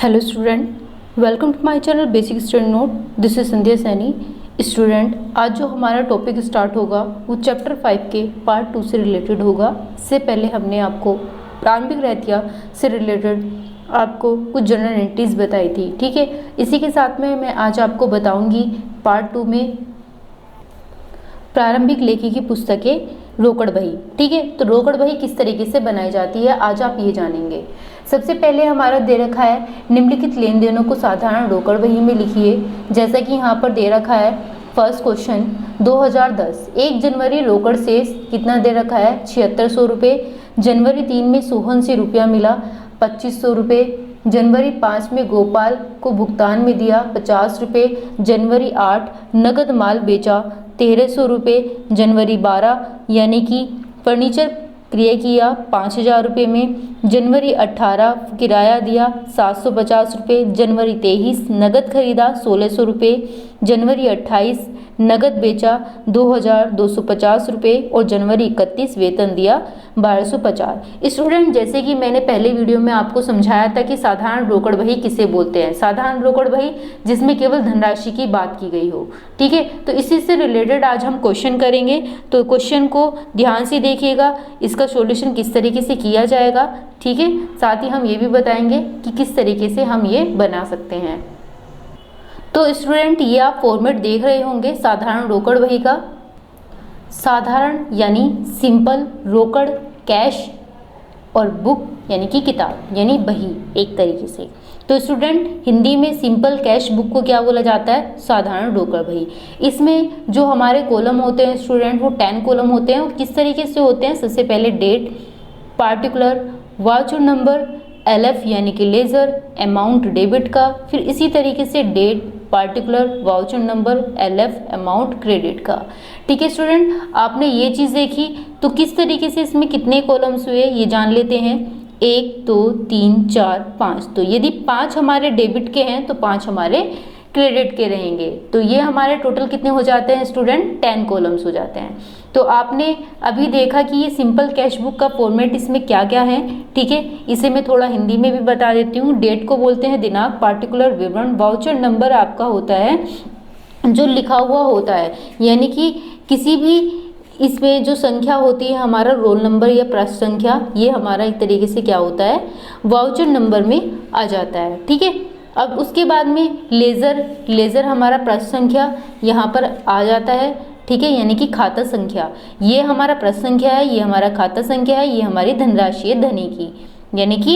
Hello student, welcome to my channel basic study note. This is Sandhya Saini. Student, आज जो हमारा topic start होगा वो चैप्टर 5 के पार्ट 2 से रिलेटेड होगा। इससे पहले हमने आपको प्रारंभिक रहतिया से रिलेटेड आपको कुछ जनरल एंट्रीज बताई थी, ठीक है। इसी के साथ में मैं आज आपको बताऊंगी पार्ट 2 में प्रारंभिक लेखी की पुस्तकें रोकड़ बही, ठीक है। तो रोकड़ बही किस तरीके से बनाई जाती है आज आप ये जानेंगे। सबसे पहले हमारा दे रखा है निम्नलिखित लेन देनों को साधारण रोकड़ बही में लिखिए। जैसा कि यहाँ पर दे रखा है फर्स्ट क्वेश्चन 2010 1 जनवरी रोकड़ शेष कितना दे रखा है 7600 रुपये। जनवरी 3 में सोहन से रुपया मिला 2500 रुपये। जनवरी 5 में गोपाल को भुगतान में दिया 50 रुपये। जनवरी 8 नगद माल बेचा 1300 रुपये। जनवरी 12 यानी कि फर्नीचर क्रय किया 5000 रुपये में। जनवरी 18 किराया दिया 750 रुपये। जनवरी 23 नगद खरीदा 1600 रुपये। जनवरी 28 नगद बेचा 2250 रुपये और जनवरी 31 वेतन दिया 1250। स्टूडेंट, जैसे कि मैंने पहले वीडियो में आपको समझाया था कि साधारण रोकड़ बही किसे बोलते हैं। साधारण रोकड़ बही जिसमें केवल धनराशि की बात की गई हो, ठीक है। तो इसी से रिलेटेड आज हम क्वेश्चन करेंगे। तो क्वेश्चन को ध्यान से देखिएगा, इसका सॉल्यूशन किस तरीके से किया जाएगा, ठीक है। साथ ही हम ये भी बताएंगे कि किस तरीके से हम ये बना सकते हैं। तो स्टूडेंट, ये आप फॉर्मेट देख रहे होंगे साधारण रोकड़ बही का। साधारण यानी सिंपल, रोकड़ कैश और बुक यानी कि किताब यानी बही एक तरीके से। तो स्टूडेंट, हिंदी में सिंपल कैश बुक को क्या बोला जाता है, साधारण रोकड़ बही। इसमें जो हमारे कॉलम होते हैं स्टूडेंट वो 10 कॉलम होते हैं। और किस तरीके से होते हैं, सबसे पहले date, particular, voucher number, LF यानी कि लेजर, अमाउंट डेबिट का, फिर इसी तरीके से date, particular, voucher number, LF, amount credit का, ठीक है। स्टूडेंट, आपने ये चीज़ देखी। तो किस तरीके से इसमें कितने कॉलम्स हुए ये जान लेते हैं। 1 2 3 4 5। तो यदि 5 हमारे डेबिट के हैं तो 5 हमारे क्रेडिट के रहेंगे। तो ये हमारे टोटल कितने हो जाते हैं स्टूडेंट, 10 कॉलम्स हो जाते हैं। तो आपने अभी देखा कि ये सिंपल कैश बुक का फॉर्मेट इसमें क्या क्या है, ठीक है। इसे मैं थोड़ा हिंदी में भी बता देती हूँ। डेट को बोलते हैं दिनांक, पार्टिकुलर विवरण, वाउचर नंबर आपका होता है जो लिखा हुआ होता है, यानी कि किसी भी इसमें जो संख्या होती है हमारा रोल नंबर या पृष्ठ संख्या, ये हमारा एक तरीके से क्या होता है, वाउचर नंबर में आ जाता है, ठीक है। अब उसके बाद में लेज़र हमारा पृष्ठ संख्या यहाँ पर आ जाता है, ठीक है, यानी कि खाता संख्या। ये हमारा पृष्ठ संख्या है, ये हमारा खाता संख्या है, ये हमारी धनराशि है धनी की, यानी कि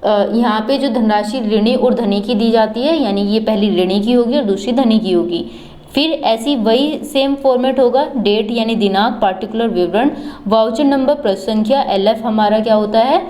यहाँ पे जो धनराशि ऋणी और धनी की दी जाती है, यानी ये पहली ऋणी की होगी और दूसरी धनी की होगी। फिर ऐसी वही सेम फॉर्मेट होगा, डेट यानी दिनांक, पार्टिकुलर विवरण, वाउचर नंबर पृष्ठ संख्या, LF हमारा क्या होता है,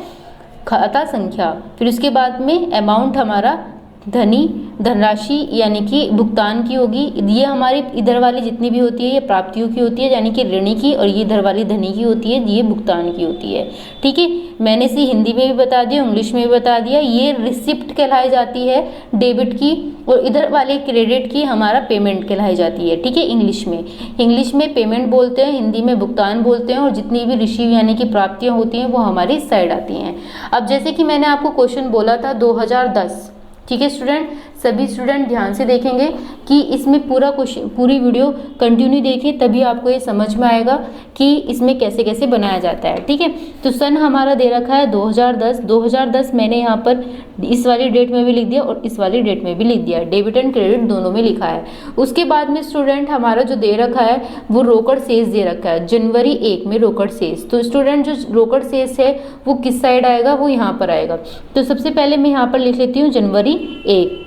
खाता संख्या। फिर उसके बाद में अमाउंट हमारा धनराशि यानी कि भुगतान की होगी। ये हमारी इधर वाली जितनी भी होती है ये प्राप्तियों की होती है, यानी कि ऋणी की, और ये इधर वाली धनी की होती है, ये भुगतान की होती है, ठीक है। मैंने इसे हिंदी में भी बता दिया, इंग्लिश में भी बता दिया। ये रिसिप्ट कहलाई जाती है डेबिट की, और इधर वाले क्रेडिट की हमारा पेमेंट कहलाई जाती है, ठीक है। इंग्लिश में पेमेंट बोलते हैं, हिंदी में भुगतान बोलते हैं, और जितनी भी रिसीव यानी कि प्राप्तियाँ होती हैं वो हमारी इस साइड आती हैं। अब जैसे कि मैंने आपको क्वेश्चन बोला था 2010, ठीक है स्टूडेंट, सभी स्टूडेंट ध्यान से देखेंगे कि इसमें पूरी वीडियो कंटिन्यू देखें, तभी आपको ये समझ में आएगा कि इसमें कैसे कैसे बनाया जाता है, ठीक है। तो सन हमारा दे रखा है 2010 मैंने यहाँ पर इस वाली डेट में भी लिख दिया और इस वाली डेट में भी लिख दिया, डेबिट एंड क्रेडिट दोनों में लिखा है। उसके बाद में स्टूडेंट हमारा जो दे रखा है वो रोकड़ शेष दे रखा है, जनवरी 1 में रोकड़ शेष। तो स्टूडेंट जो रोकड़ शेष है वो किस साइड आएगा, वो यहाँ पर आएगा। तो सबसे पहले मैं यहाँ पर लिख लेती हूँ जनवरी 1,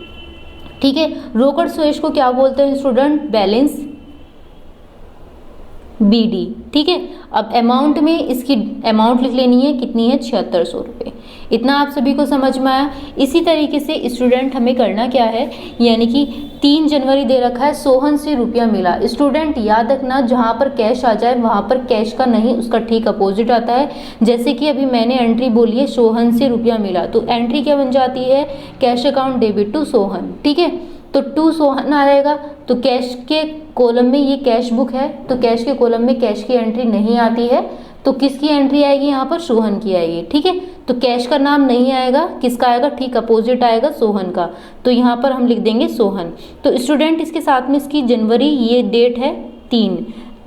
ठीक है। रोकड़ शेष को क्या बोलते हैं स्टूडेंट, बैलेंस BD, ठीक है। अब अमाउंट में इसकी अमाउंट लिख लेनी है, कितनी है 7600 रुपये। इतना आप सभी को समझ में आया। इसी तरीके से स्टूडेंट हमें करना क्या है, यानी कि 3 जनवरी दे रखा है, सोहन से रुपया मिला। स्टूडेंट याद रखना, जहाँ पर कैश आ जाए वहाँ पर कैश का नहीं, उसका ठीक अपोजिट आता है। जैसे कि अभी मैंने एंट्री बोली है सोहन से रुपया मिला, तो एंट्री क्या बन जाती है, cash account debit to Sohan, ठीक है। तो टू सोहन आ जाएगा। तो कैश के कॉलम में ये कैश बुक है, तो कैश के कॉलम में कैश की एंट्री नहीं आती है, तो किसकी एंट्री आएगी यहाँ पर? सोहन की आएगी। ठीक है, तो कैश का नाम नहीं आएगा, किसका आएगा? ठीक अपोजिट आएगा, सोहन का। तो यहाँ पर हम लिख देंगे सोहन। तो स्टूडेंट इसके साथ में इसकी जनवरी ये डेट है 3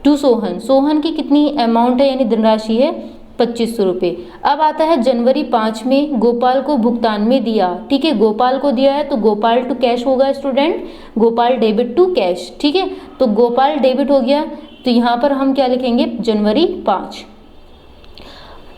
टू सोहन। सोहन की कितनी अमाउंट है यानी धनराशि है 2500 रुपये। अब आता है जनवरी 5 में गोपाल को भुगतान में दिया। ठीक है, गोपाल को दिया है तो गोपाल टू कैश होगा student, Gopal debit to cash. ठीक है, तो गोपाल डेबिट हो गया, तो यहाँ पर हम क्या लिखेंगे? जनवरी 5।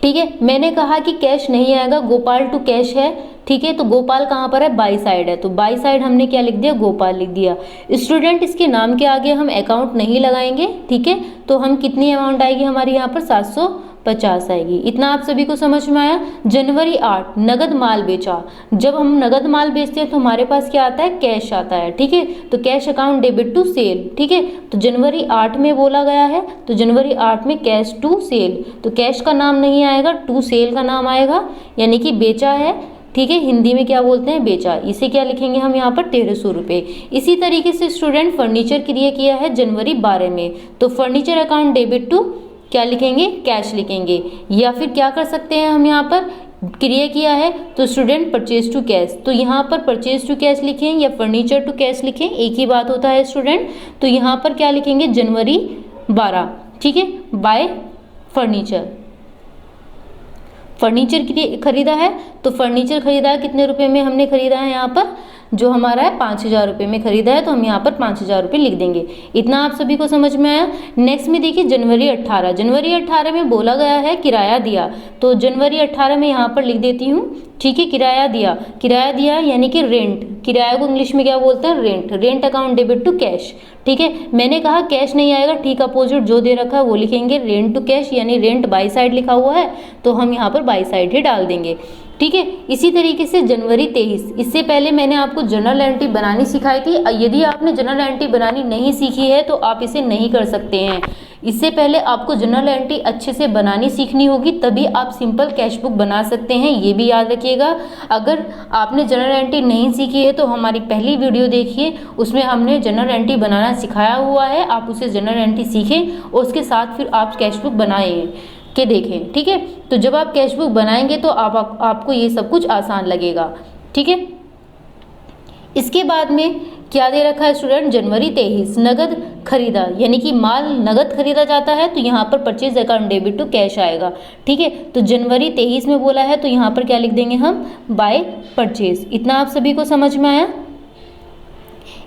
ठीक है, मैंने कहा कि कैश नहीं आएगा, गोपाल टू कैश है। ठीक है, तो गोपाल कहाँ पर है? बाई साइड है, तो बाई साइड हमने क्या लिख दिया? गोपाल लिख दिया। स्टूडेंट इसके नाम के आगे हम अकाउंट नहीं लगाएंगे। ठीक है, तो हम कितनी अमाउंट आएगी हमारी यहाँ पर? 750 आएगी। इतना आप सभी को समझ में आया? जनवरी 8 नगद माल बेचा। जब हम नगद माल बेचते हैं तो हमारे पास क्या आता है? कैश आता है। ठीक है, तो cash account debit to sale. ठीक है, तो जनवरी 8 में बोला गया है, तो जनवरी 8 में कैश टू सेल, तो कैश का नाम नहीं आएगा, टू सेल का नाम आएगा, यानी कि बेचा है। ठीक है, हिंदी में क्या बोलते हैं? बेचा। इसे क्या लिखेंगे हम यहाँ पर? 1300 रुपये। इसी तरीके से स्टूडेंट फर्नीचर क्रिया किया है जनवरी 12 में, तो फर्नीचर अकाउंट डेबिट टू क्या लिखेंगे? कैश लिखेंगे। या फिर क्या कर सकते हैं हम यहाँ पर? क्रिया किया है तो स्टूडेंट परचेज टू कैश, तो यहाँ पर परचेज टू कैश लिखें या फर्नीचर टू कैश लिखें, एक ही बात होता है स्टूडेंट। तो यहाँ पर क्या लिखेंगे? जनवरी 12। ठीक है, बाय फर्नीचर। फर्नीचर खरीदा है, तो फर्नीचर खरीदा है कितने रुपए में हमने खरीदा है? यहाँ पर जो हमारा है 5000 रुपये में खरीदा है, तो हम यहाँ पर 5000 रुपये लिख देंगे। इतना आप सभी को समझ में आया? नेक्स्ट में देखिए जनवरी 18। जनवरी 18 में बोला गया है किराया दिया, तो जनवरी 18 में यहाँ पर लिख देती हूँ। ठीक है, किराया दिया। किराया दिया यानी कि रेंट। किराया को इंग्लिश में क्या बोलते हैं? Rent. Rent account debit to cash. ठीक है, मैंने कहा कैश नहीं आएगा, ठीक अपोजिट जो दे रखा है वो लिखेंगे, रेंट टू कैश, यानी रेंट बाई साइड लिखा हुआ है तो हम यहाँ पर बाई साइड ही डाल देंगे। ठीक है, इसी तरीके से जनवरी 23, इससे पहले मैंने आपको जर्नल एंट्री बनानी सिखाई थी। यदि आपने जर्नल एंट्री बनानी नहीं सीखी है तो आप इसे नहीं कर सकते हैं। इससे पहले आपको जर्नल एंट्री अच्छे से बनानी सीखनी होगी, तभी आप सिंपल कैश बुक बना सकते हैं, ये भी याद रखिएगा। अगर आपने जर्नल एंट्री नहीं सीखी है तो हमारी पहली वीडियो देखिए, उसमें हमने जर्नल एंट्री बनाना सिखाया हुआ है, आप उसे जर्नल एंट्री सीखें और उसके साथ फिर आप कैश बुक बनाएं के देखें। ठीक है, तो जब आप कैश बुक बनाएंगे तो आपको ये सब कुछ आसान लगेगा। ठीक है, इसके बाद में क्या दे रखा है स्टूडेंट? जनवरी 23 नगद खरीदा, यानी कि माल नगद खरीदा जाता है तो यहाँ पर purchase account debit to cash आएगा। ठीक है, तो जनवरी 23 में बोला है तो यहाँ पर क्या लिख देंगे हम? By purchase. इतना आप सभी को समझ में आया?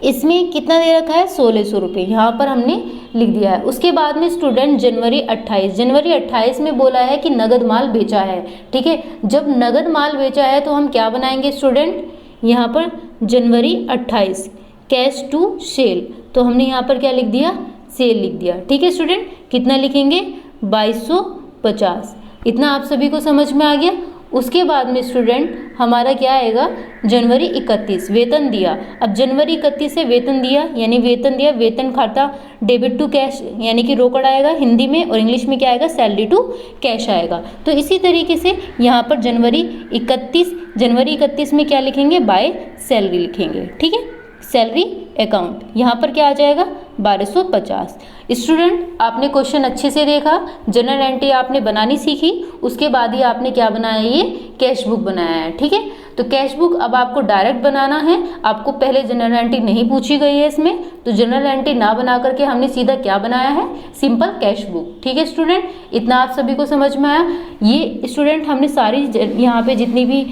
इसमें कितना दे रखा है? 1600 रुपये, यहाँ पर हमने लिख दिया है। उसके बाद में स्टूडेंट जनवरी 28 में बोला है कि नगद माल बेचा है। ठीक है, जब नगद माल बेचा है तो हम क्या बनाएंगे स्टूडेंट? यहाँ पर जनवरी 28 कैश टू सेल, तो हमने यहाँ पर क्या लिख दिया? सेल लिख दिया। ठीक है स्टूडेंट, कितना लिखेंगे? 2250। इतना आप सभी को समझ में आ गया? उसके बाद में स्टूडेंट हमारा क्या आएगा? जनवरी 31 वेतन दिया। अब जनवरी 31 से वेतन दिया, यानी वेतन दिया, वेतन खाता डेबिट टू कैश, यानी कि रोकड़ आएगा हिंदी में, और इंग्लिश में क्या आएगा? सैलरी टू कैश आएगा। तो इसी तरीके से यहाँ पर जनवरी 31 में क्या लिखेंगे? बाय सैलरी लिखेंगे। ठीक है, सैलरी अकाउंट, यहाँ पर क्या आ जाएगा? 1250। स्टूडेंट आपने क्वेश्चन अच्छे से देखा, जर्नल एंट्री आपने बनानी सीखी, उसके बाद ही आपने क्या बनाया? ये कैश बुक बनाया है। ठीक है, तो कैश बुक अब आपको डायरेक्ट बनाना है, आपको पहले जनरल एंट्री नहीं पूछी गई है इसमें, तो जनरल एंट्री ना बना करके हमने सीधा क्या बनाया है? Simple cash book. ठीक है स्टूडेंट, इतना आप सभी को समझ में आया? ये स्टूडेंट हमने सारी यहाँ पे जितनी भी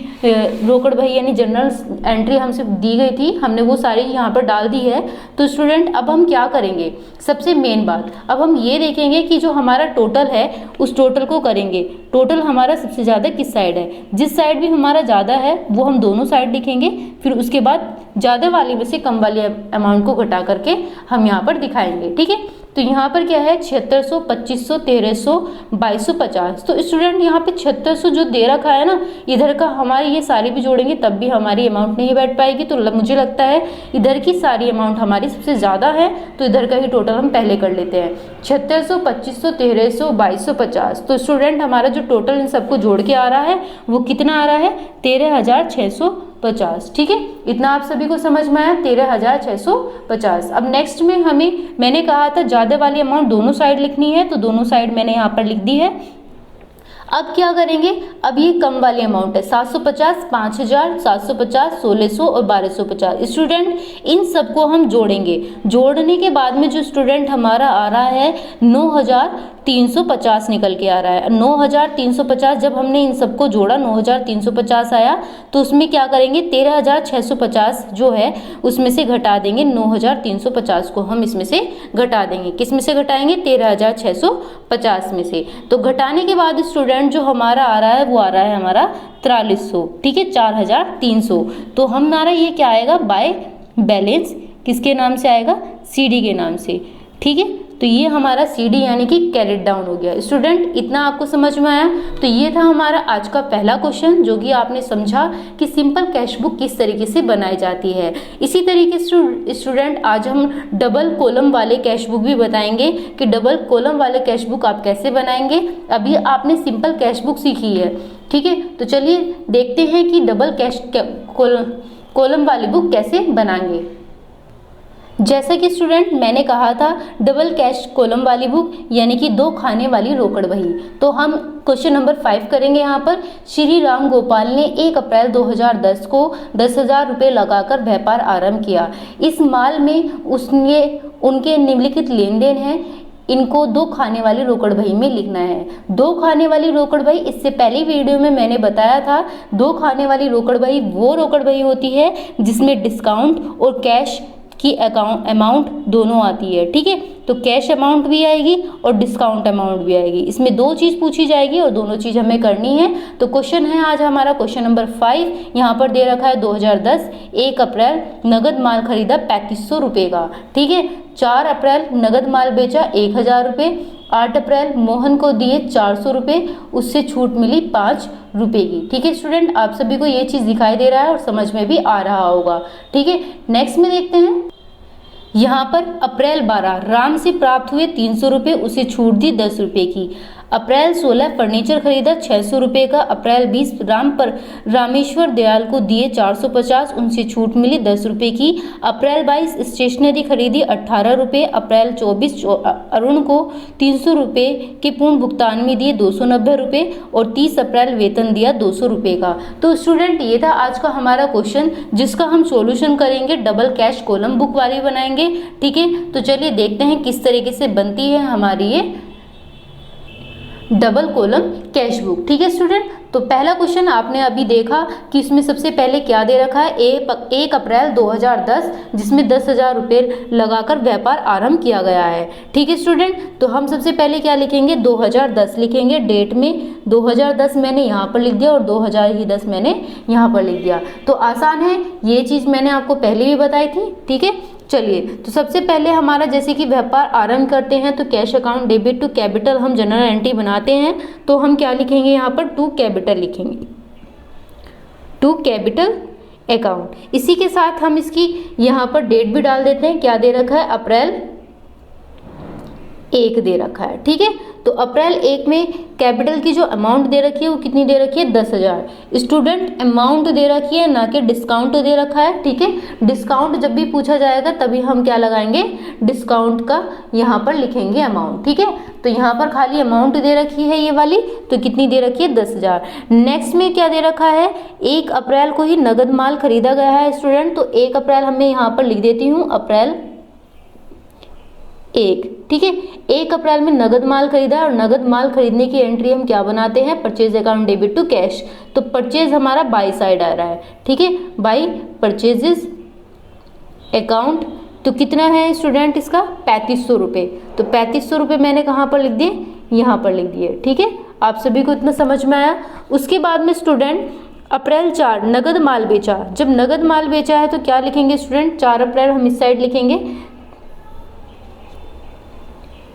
रोकड़ बही यानी जनरल एंट्री हमसे दी गई थी, हमने वो सारी यहाँ पर डाल दी है। तो स्टूडेंट अब हम क्या करेंगे? सबसे मेन बात, अब हम ये देखेंगे कि जो हमारा टोटल है उस टोटल को करेंगे। टोटल हमारा सबसे ज़्यादा किस साइड है? जिस साइड भी हमारा ज़्यादा है वो हम दोनों साइड लिखेंगे, फिर उसके बाद ज़्यादा वाली में से कम वाली अमाउंट को घटा करके हम यहाँ पर दिखाएंगे। ठीक है, तो यहाँ पर क्या है? 7600, 2500, 1300, 2250। तो स्टूडेंट यहाँ पे 7600 जो दे रखा है ना, इधर का हमारे ये सारी भी जोड़ेंगे तब भी हमारी अमाउंट नहीं बैठ पाएगी। तो मुझे लगता है इधर की सारी अमाउंट हमारी सबसे ज़्यादा है, तो इधर का ही टोटल हम पहले कर लेते हैं। 7600, 2500, 1300, 2250। तो स्टूडेंट हमारा जो टोटल इन सबको जोड़ के आ रहा है वो कितना आ रहा है? 13,650। ठीक है, इतना आप सभी को समझ में आया? 13,650। अब नेक्स्ट में मैंने कहा था ज़्यादा वाली अमाउंट दोनों साइड लिखनी है, तो दोनों साइड मैंने यहाँ पर लिख दी है। अब क्या करेंगे, अब ये कम वाली अमाउंट है 750, 5000, 750, 1600 और 1250। स्टूडेंट इन सबको हम जोड़ेंगे, जोड़ने के बाद में जो स्टूडेंट हमारा आ रहा है 9350 निकल के आ रहा है। 9350 जब हमने इन सबको जोड़ा 9350 आया, तो उसमें क्या करेंगे 13650 जो है उसमें से घटा देंगे, 9350 को हम इसमें से घटा देंगे। किस में से घटाएंगे, 13650 में से। तो घटाने के बाद स्टूडेंट जो हमारा आ रहा है वो आ रहा है हमारा 4300, ठीक है, 4300। तो हमारा ये क्या आएगा, बाय बैलेंस किसके नाम से आएगा, CD के नाम से, ठीक है। तो ये हमारा CD यानी कि कैरेट डाउन हो गया। स्टूडेंट इतना आपको समझ में आया? तो ये था हमारा आज का पहला क्वेश्चन, जो कि आपने समझा कि सिंपल कैश बुक किस तरीके से बनाई जाती है। इसी तरीके से स्टूडेंट आज हम डबल कॉलम वाले कैश बुक भी बताएंगे कि डबल कॉलम वाले कैश बुक आप कैसे बनाएंगे। अभी आपने सिंपल कैश बुक सीखी है, ठीक है। तो चलिए देखते हैं कि डबल कॉलम वाली बुक कैसे बनाएंगे। जैसा कि स्टूडेंट मैंने कहा था डबल कैश कॉलम वाली बुक यानी कि 2 खाने वाली रोकड़ बही। तो हम क्वेश्चन नंबर 5 करेंगे। यहाँ पर श्री राम गोपाल ने 1 अप्रैल 2010 को 10,000 रुपये लगाकर व्यापार आरंभ किया। इस माल में उनके निम्नलिखित लेन देन हैं, इनको 2 खाने वाली रोकड़ बही में लिखना है। 2 खाने वाली रोकड़ बही, इससे पहली वीडियो में मैंने बताया था 2 खाने वाली रोकड़ बही वो रोकड़ बही होती है जिसमें डिस्काउंट और कैश की अमाउंट दोनों आती है, ठीक है। तो कैश अमाउंट भी आएगी और डिस्काउंट अमाउंट भी आएगी। इसमें 2 चीज़ पूछी जाएगी और दोनों चीज़ हमें करनी है। तो क्वेश्चन है आज हमारा क्वेश्चन नंबर 5। यहाँ पर दे रखा है 2010 1 अप्रैल नगद माल खरीदा 3500 रुपये का, ठीक है। 4 अप्रैल नगद माल बेचा 1000 रुपये। 8 अप्रैल मोहन को दिए 400 रुपये, उससे छूट मिली 5 रुपये की, ठीक है। स्टूडेंट आप सभी को ये चीज़ दिखाई दे रहा है और समझ में भी आ रहा होगा, ठीक है। नेक्स्ट में देखते हैं। यहाँ पर अप्रैल 12 राम से प्राप्त हुए 300 रुपये, उसे छूट दी 10 रुपये की। अप्रैल 16 फर्नीचर खरीदा 600 रुपये का। अप्रैल 20 रामेश्वर दयाल को दिए 450, उनसे छूट मिली 10 रुपये की। अप्रैल 22 स्टेशनरी खरीदी 18 रुपये। अप्रैल 24 अरुण को 300 रुपये के पूर्ण भुगतान में दिए 290 रुपये और 30 अप्रैल वेतन दिया 200 रुपये का। तो स्टूडेंट ये था आज का हमारा क्वेश्चन, जिसका हम सॉल्यूशन करेंगे, डबल कैश कॉलम बुक वाली बनाएंगे, ठीक है। तो चलिए देखते हैं किस तरीके से बनती है हमारी ये डबल कॉलम कैश बुक, ठीक है स्टूडेंट। तो पहला क्वेश्चन आपने अभी देखा कि इसमें सबसे पहले क्या दे रखा है, 1 अप्रैल 2010 जिसमें 10,000 रुपये लगाकर व्यापार आरंभ किया गया है, ठीक है स्टूडेंट। तो हम सबसे पहले क्या लिखेंगे, 2010 लिखेंगे। डेट में 2010 मैंने यहाँ पर लिख दिया और 2010 मैंने यहाँ पर लिख दिया। तो आसान है, ये चीज़ मैंने आपको पहले भी बताई थी, ठीक है। चलिए तो सबसे पहले हमारा जैसे कि व्यापार आरंभ करते हैं तो cash account debit to capital हम जनरल एंट्री बनाते हैं। तो हम क्या लिखेंगे यहाँ पर, टू कैपिटल लिखेंगे, टू कैपिटल अकाउंट। इसी के साथ हम इसकी यहाँ पर डेट भी डाल देते हैं। क्या दे रखा है, अप्रैल 1 दे रखा है, ठीक है। तो अप्रैल 1 में कैपिटल की जो अमाउंट दे रखी है वो कितनी दे रखी है, 10,000। स्टूडेंट अमाउंट दे रखी है, ना कि डिस्काउंट दे रखा है, ठीक है। डिस्काउंट जब भी पूछा जाएगा तभी हम क्या लगाएंगे, डिस्काउंट का यहाँ पर लिखेंगे अमाउंट, ठीक है। तो यहाँ पर खाली अमाउंट दे रखी है ये वाली, तो कितनी दे रखी है, 10,000। नेक्स्ट में क्या दे रखा है, 1 अप्रैल को ही नगद माल खरीदा गया है स्टूडेंट। तो 1 अप्रैल हमें यहाँ पर लिख देती हूँ, अप्रैल 1, ठीक है। 1 अप्रैल में नगद माल खरीदा है और नगद माल खरीदने की एंट्री हम क्या बनाते हैं, purchase account debit to cash. तो परचेज हमारा बाई साइड आ रहा है, ठीक है, बाई परचेजेस अकाउंट। तो कितना है स्टूडेंट इसका, 3500 रुपये। तो 3500 रुपये मैंने कहाँ पर लिख दिए, यहाँ पर लिख दिए, ठीक है। आप सभी को इतना समझ में आया। उसके बाद में स्टूडेंट अप्रैल 4 नगद माल बेचा। जब नगद माल बेचा है तो क्या लिखेंगे स्टूडेंट, 4 अप्रैल हम इस साइड लिखेंगे,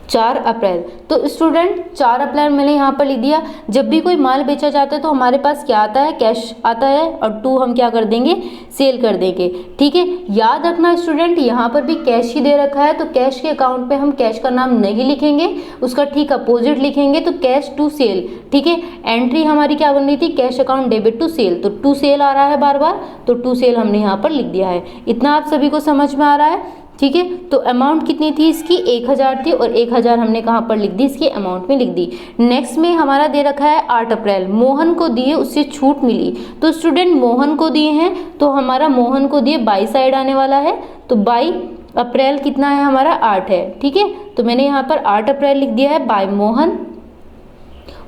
4 अप्रैल। तो स्टूडेंट 4 अप्रैल मैंने यहाँ पर लिख दिया। जब भी कोई माल बेचा जाता है तो हमारे पास क्या आता है, कैश आता है, और 2 हम क्या कर देंगे, सेल कर देंगे, ठीक है। याद रखना स्टूडेंट यहाँ पर भी कैश ही दे रखा है, तो कैश के अकाउंट पे हम कैश का नाम नहीं लिखेंगे, उसका ठीक अपोजिट लिखेंगे। तो कैश टू सेल, ठीक है। एंट्री हमारी क्या बन रही थी, cash account debit to sale, तो टू सेल आ रहा है बार बार, तो टू सेल हमने यहाँ पर लिख दिया है। इतना आप सभी को समझ में आ रहा है, ठीक है। तो अमाउंट कितनी थी इसकी, 1000 थी, और 1000 हमने कहाँ पर लिख दी, इसकी अमाउंट में लिख दी। नेक्स्ट में हमारा दे रखा है 8 अप्रैल, मोहन को दिए उससे छूट मिली, तो स्टूडेंट मोहन को दिए हैं तो हमारा मोहन को दिए बाई साइड आने वाला है, तो बाई अप्रैल कितना है हमारा 8 है, ठीक है। तो मैंने यहाँ पर 8 अप्रैल लिख दिया है बाय मोहन,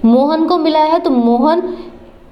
मोहन को मिला है तो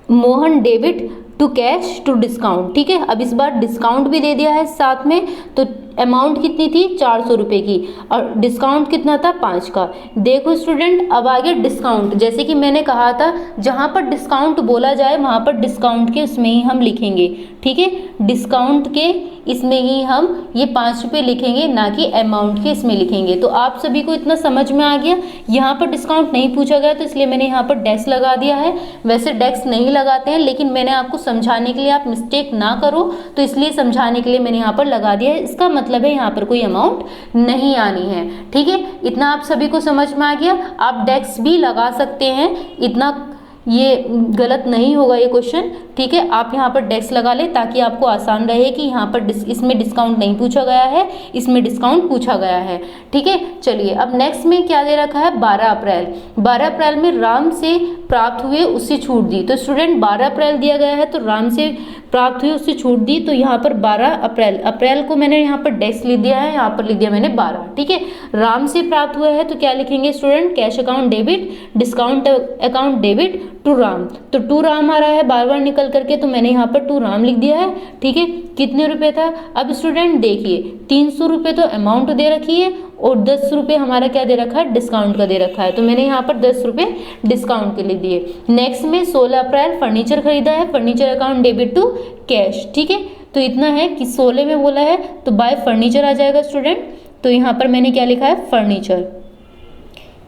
Mohan debit to cash to discount, ठीक है। अब इस बार डिस्काउंट भी दे दिया है साथ में, तो अमाउंट कितनी थी 400 रुपये की, और डिस्काउंट कितना था 5 का। देखो स्टूडेंट अब आगे डिस्काउंट, जैसे कि मैंने कहा था जहाँ पर डिस्काउंट बोला जाए वहाँ पर डिस्काउंट के उसमें ही हम लिखेंगे, ठीक है। डिस्काउंट के इसमें ही हम ये 5 रुपये लिखेंगे, ना कि अमाउंट के इसमें लिखेंगे। तो आप सभी को इतना समझ में आ गया। यहाँ पर डिस्काउंट नहीं पूछा गया तो इसलिए मैंने यहाँ पर डेस्क लगा दिया है। वैसे डेस्क नहीं लगाते हैं, लेकिन मैंने आपको समझाने के लिए, आप मिस्टेक ना करो तो इसलिए समझाने के लिए मैंने यहाँ पर लगा दिया है। इसका मतलब है यहाँ पर कोई अमाउंट नहीं आनी है, ठीक है। इतना आप सभी को समझ में आ गया। आप डेस्क भी लगा सकते हैं, इतना ये गलत नहीं होगा ये क्वेश्चन, ठीक है। आप यहाँ पर डेस्क लगा ले ताकि आपको आसान रहे कि यहाँ पर इसमें डिस्काउंट नहीं पूछा गया है, इसमें डिस्काउंट पूछा गया है, ठीक है। चलिए अब नेक्स्ट में क्या दे रखा है, 12 अप्रैल। 12 अप्रैल में राम से प्राप्त हुए उससे छूट दी, तो स्टूडेंट 12 अप्रैल दिया गया है तो राम से प्राप्त हुई उससे छूट दी, तो यहाँ पर 12 अप्रैल, अप्रैल को मैंने यहाँ पर डेस्क लिख दिया है, यहाँ पर लिख दिया मैंने 12, ठीक है। राम से प्राप्त हुआ है तो क्या लिखेंगे student, cash account debit, discount account debit to Ram, तो टू राम आ रहा है बार बार निकल करके, तो मैंने यहाँ पर टू राम लिख दिया है, ठीक है। कितने रुपए था, अब स्टूडेंट देखिए 300 रुपये तो अमाउंट दे रखी है और 10 रुपये हमारा क्या दे रखा है, डिस्काउंट का दे रखा है, तो मैंने यहाँ पर 10 रुपये डिस्काउंट के लिख दिए। नेक्स्ट में 16 अप्रैल फर्नीचर खरीदा है, furniture account debit to cash, ठीक है। तो इतना है कि 16 में बोला है तो बाय फर्नीचर आ जाएगा स्टूडेंट, तो यहाँ पर मैंने क्या लिखा है, फर्नीचर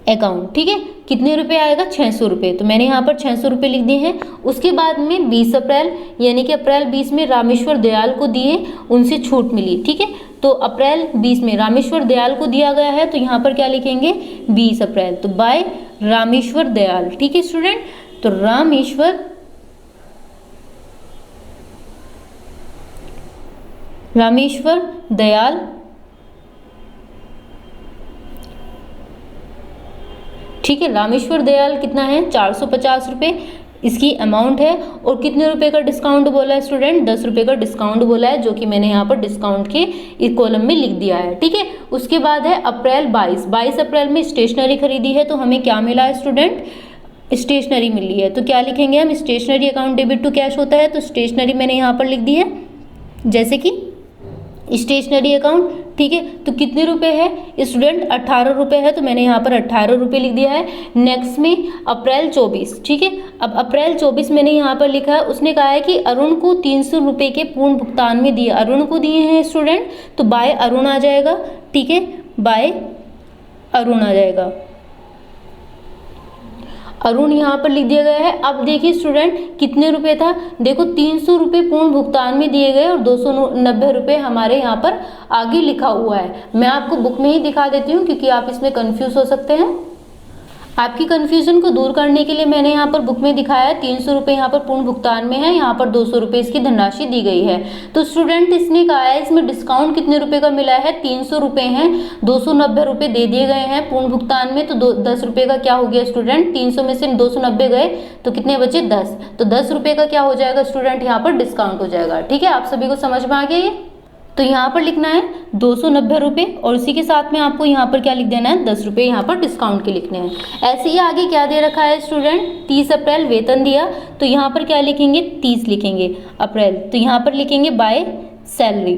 अकाउंट, ठीक है। कितने रुपए आएगा, 600 रुपये, तो मैंने यहाँ पर 600 रुपये लिख दिए हैं। उसके बाद में 20 अप्रैल यानी कि अप्रैल 20 में रामेश्वर दयाल को दिए, उनसे छूट मिली, ठीक है। तो अप्रैल 20 में रामेश्वर दयाल को दिया गया है, तो यहाँ पर क्या लिखेंगे 20 अप्रैल, तो बाय रामेश्वर दयाल, ठीक है स्टूडेंट। तो रामेश्वर दयाल, ठीक है। रामेश्वर दयाल कितना है, 450 रुपये इसकी अमाउंट है, और कितने रुपए का डिस्काउंट बोला है स्टूडेंट, 10 रुपये का डिस्काउंट बोला है, जो कि मैंने यहाँ पर डिस्काउंट के इस कॉलम में लिख दिया है, ठीक है। उसके बाद है अप्रैल 22 अप्रैल में स्टेशनरी खरीदी है, तो हमें क्या मिला है स्टूडेंट, स्टेशनरी मिली है, तो क्या लिखेंगे हम, stationery account debit to cash होता है, तो स्टेशनरी मैंने यहाँ पर लिख दी है, जैसे कि स्टेशनरी अकाउंट, ठीक है। तो कितने रुपए है स्टूडेंट, 18 रुपये है, तो मैंने यहाँ पर 18 रुपये लिख दिया है। नेक्स्ट में अप्रैल 24, ठीक है। अब अप्रैल 24 मैंने यहाँ पर लिखा है, उसने कहा है कि अरुण को 300 रुपये के पूर्ण भुगतान में दिए, अरुण को दिए हैं स्टूडेंट, तो बाय अरुण आ जाएगा, ठीक है, बाय अरुण आ जाएगा, अरुण यहाँ पर लिख दिया गया है। अब देखिए स्टूडेंट कितने रुपए था, देखो 300 रुपये पूर्ण भुगतान में दिए गए और 290 रुपये हमारे यहाँ पर आगे लिखा हुआ है। मैं आपको बुक में ही दिखा देती हूँ क्योंकि आप इसमें कंफ्यूज हो सकते हैं। आपकी कंफ्यूजन को दूर करने के लिए मैंने यहाँ पर बुक में दिखाया है, 300 रुपये यहाँ पर पूर्ण भुगतान में है, यहाँ पर 200 रुपये इसकी धनराशि दी गई है। तो स्टूडेंट इसने कहा है इसमें डिस्काउंट कितने रुपए का मिला है, 300 रुपये हैं, 290 रुपये दे दिए गए हैं पूर्ण भुगतान में, तो 10 रुपये का क्या हो गया स्टूडेंट, 300 में से 290 गए तो कितने बचे 10, तो 10 रुपये का क्या हो जाएगा स्टूडेंट, यहाँ पर डिस्काउंट हो जाएगा, ठीक है। आप सभी को समझ में आ गया ये, तो यहाँ पर लिखना है 290 रुपये और उसी के साथ में आपको यहाँ पर क्या लिख देना है, 10 रुपये यहाँ पर डिस्काउंट के लिखने हैं। ऐसे ही आगे क्या दे रखा है स्टूडेंट, 30 अप्रैल वेतन दिया, तो यहाँ पर क्या लिखेंगे 30 लिखेंगे अप्रैल, तो यहाँ पर लिखेंगे बाय सैलरी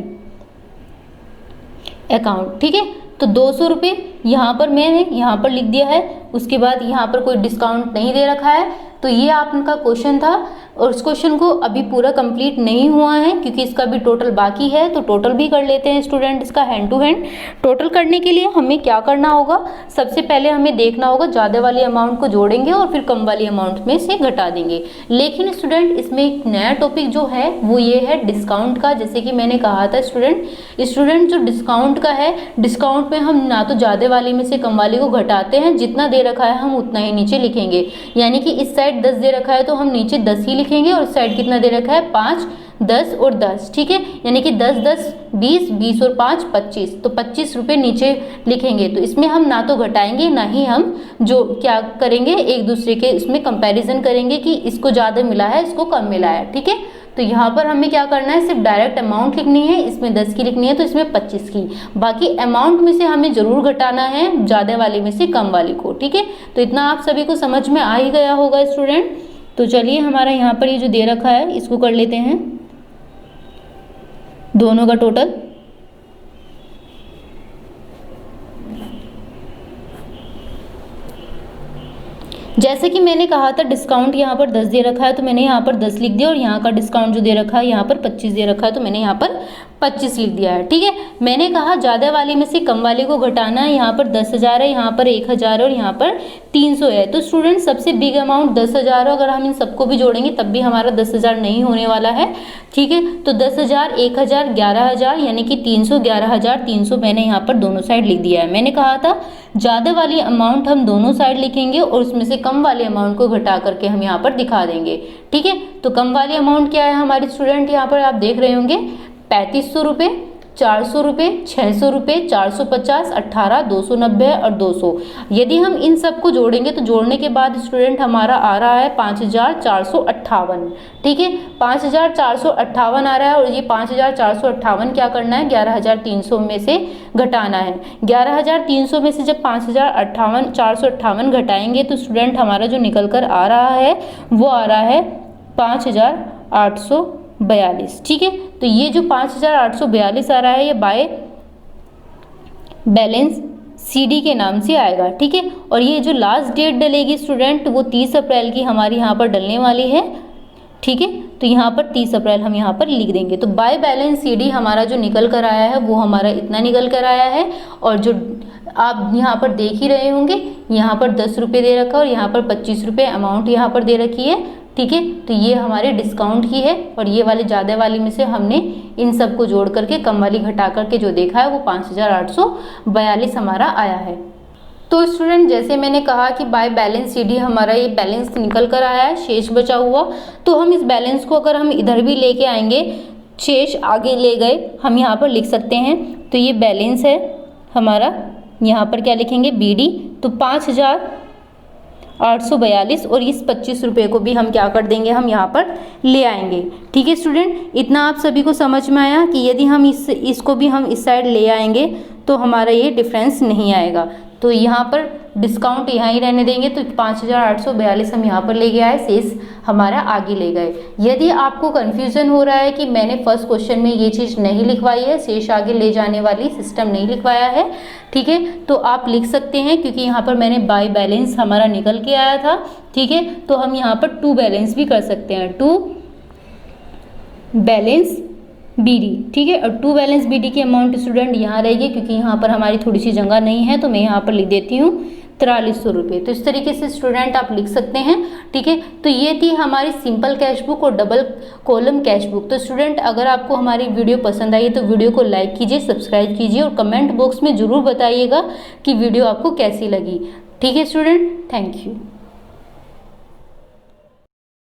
अकाउंट, ठीक है। तो 200 रुपये यहाँ पर मैंने यहाँ पर लिख दिया है। उसके बाद यहाँ पर कोई डिस्काउंट नहीं दे रखा है, तो ये आपका क्वेश्चन था और इस क्वेश्चन को अभी पूरा कंप्लीट नहीं हुआ है क्योंकि इसका भी टोटल बाकी है, तो टोटल भी कर लेते हैं स्टूडेंट इसका हैंड टू हैंड। टोटल करने के लिए हमें क्या करना होगा, सबसे पहले हमें देखना होगा ज़्यादा वाली अमाउंट को जोड़ेंगे और फिर कम वाली अमाउंट में से घटा देंगे। लेकिन स्टूडेंट इसमें एक नया टॉपिक जो है वो ये है डिस्काउंट का। जैसे कि मैंने कहा था स्टूडेंट जो डिस्काउंट का है, डिस्काउंट में हम ना तो ज़्यादा वाली में से कम वाली को घटाते हैं, जितना दे रखा है हम उतना ही नीचे लिखेंगे। यानी कि इस साइड 10 दे रखा है तो हम नीचे 10 ही लिखेंगे और इस साइड कितना दे रखा है 5, 10 और 10, ठीक है। यानी कि 10 10 20, 20 और 5 25, तो 25 रुपये नीचे लिखेंगे। तो इसमें हम ना तो घटाएंगे ना ही हम जो क्या करेंगे एक दूसरे के इसमें कंपैरिजन करेंगे कि इसको ज़्यादा मिला है इसको कम मिला है, ठीक है। तो यहाँ पर हमें क्या करना है, सिर्फ डायरेक्ट अमाउंट लिखनी है, इसमें 10 की लिखनी है तो इसमें 25 की। बाकी अमाउंट में से हमें जरूर घटाना है ज़्यादा वाले में से कम वाली को, ठीक है। तो इतना आप सभी को समझ में आ ही गया होगा स्टूडेंट। तो चलिए हमारा यहाँ पर ये जो दे रखा है इसको कर लेते हैं दोनों का टोटल। जैसे कि मैंने कहा था डिस्काउंट यहाँ पर 10 दे रखा है तो मैंने यहाँ पर 10 लिख दिया, और यहाँ का डिस्काउंट जो दे रखा है यहाँ पर 25 दे रखा है तो मैंने यहाँ पर 25 लिख दिया है, ठीक है। मैंने कहा ज़्यादा वाले में से कम वाले को घटाना है, यहाँ पर 10,000 है, यहाँ पर 1,000 है और यहाँ पर 300 है। तो स्टूडेंट सबसे बिग अमाउंट 10,000 है, अगर हम इन सबको भी जोड़ेंगे तब भी हमारा 10,000 नहीं होने वाला है, ठीक है। तो 10,000, 1,000, 11,000 यानी कि 300, 11,300 मैंने यहाँ पर दोनों साइड लिख दिया है। मैंने कहा था ज़्यादा वाली अमाउंट हम दोनों साइड लिखेंगे और उसमें से कम वाले अमाउंट को घटा करके हम यहाँ पर दिखा देंगे, ठीक है। तो कम वाली अमाउंट क्या है हमारे स्टूडेंट, यहाँ पर आप देख रहे होंगे 3500 रुपये, 400 रुपये, 600 रुपये, 450, 18, 290 और 200। यदि हम इन सबको जोड़ेंगे तो जोड़ने के बाद स्टूडेंट हमारा आ रहा है 5,458, ठीक है। 5,458 आ रहा है और ये 5,458 क्या करना है 11,300 में से घटाना है। 11,300 में से जब 5,458 घटाएंगे तो स्टूडेंट हमारा जो निकल कर आ रहा है वो आ रहा है 5,842, ठीक है। तो ये जो 5,842 आ रहा है ये बाय बैलेंस CD के नाम से आएगा, ठीक है। और ये जो लास्ट डेट डलेगी स्टूडेंट वो 30 अप्रैल की हमारी यहाँ पर डलने वाली है, ठीक है। तो यहाँ पर 30 अप्रैल हम यहाँ पर लिख देंगे। तो बाय बैलेंस CD हमारा जो निकल कर आया है वो हमारा इतना निकल कर आया है। और जो आप यहाँ पर देख ही रहे होंगे यहाँ पर 10 रुपये दे रखा है और यहाँ पर 25 रुपये अमाउंट यहाँ पर दे रखी है, ठीक है। तो ये हमारे डिस्काउंट की है और ये वाले ज़्यादा वाली में से हमने इन सब को जोड़ करके कम वाली घटा करके जो देखा है वो 5,842 हमारा आया है। तो स्टूडेंट जैसे मैंने कहा कि बाय बैलेंस CD हमारा ये बैलेंस निकल कर आया है, शेष बचा हुआ। तो हम इस बैलेंस को अगर हम इधर भी लेके आएंगे, शेष आगे ले गए हम यहाँ पर लिख सकते हैं। तो ये बैलेंस है हमारा, यहाँ पर क्या लिखेंगे BD, तो 5,842 और इस 25 रुपये को भी हम क्या कर देंगे हम यहाँ पर ले आएंगे, ठीक है स्टूडेंट। इतना आप सभी को समझ में आया कि यदि हम इसको भी हम इस साइड ले आएंगे तो हमारा ये डिफरेंस नहीं आएगा। तो यहाँ पर डिस्काउंट यहाँ ही रहने देंगे, तो 5,842 हम यहाँ पर ले गया है, शेष हमारा आगे ले गए। यदि आपको कन्फ्यूज़न हो रहा है कि मैंने फर्स्ट क्वेश्चन में ये चीज़ नहीं लिखवाई है, शेष आगे ले जाने वाली सिस्टम नहीं लिखवाया है, ठीक है, तो आप लिख सकते हैं क्योंकि यहाँ पर मैंने बाय बैलेंस हमारा निकल के आया था, ठीक है। तो हम यहाँ पर टू बैलेंस भी कर सकते हैं, टू बैलेंस BD, ठीक है। और टू बैलेंस BD की अमाउंट स्टूडेंट यहाँ रहेगी क्योंकि यहाँ पर हमारी थोड़ी सी जगह नहीं है तो मैं यहाँ पर लिख देती हूँ 4300 रुपये। तो इस तरीके से स्टूडेंट आप लिख सकते हैं, ठीक है। तो ये थी हमारी सिंपल कैश बुक और डबल कॉलम कैश बुक। तो स्टूडेंट अगर आपको हमारी वीडियो पसंद आई तो वीडियो को लाइक कीजिए, सब्सक्राइब कीजिए और कमेंट बॉक्स में ज़रूर बताइएगा कि वीडियो आपको कैसी लगी, ठीक है स्टूडेंट। Thank you.